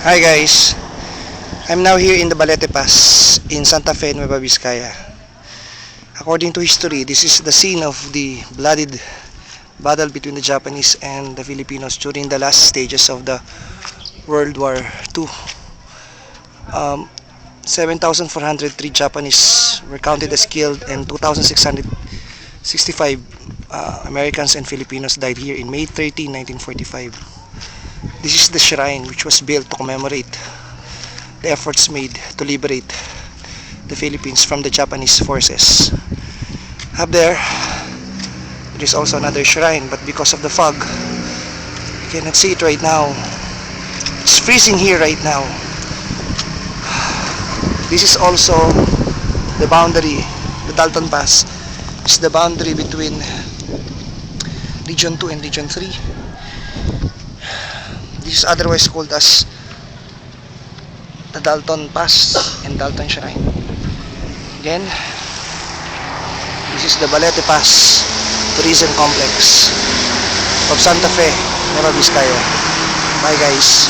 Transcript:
Hi guys, I'm now here in the Balete Pass in Santa Fe, Nueva Vizcaya. According to history, this is the scene of the bloodied battle between the Japanese and the Filipinos during the last stages of the World War II. 7,403 Japanese were counted as killed and 2,665 Americans and Filipinos died here in May 13, 1945. This is the shrine which was built to commemorate the efforts made to liberate the Philippines from the Japanese forces. Up there is also another shrine, but because of the fog, you cannot see it right now. It's freezing here right now. This is also the boundary, the Dalton Pass is the boundary between Region 2 and Region 3. This is otherwise called as the Dalton Pass and Dalton Shrine. Again, this is the Balete Pass Tourism Complex of Santa Fe, Nueva Vizcaya. Bye guys.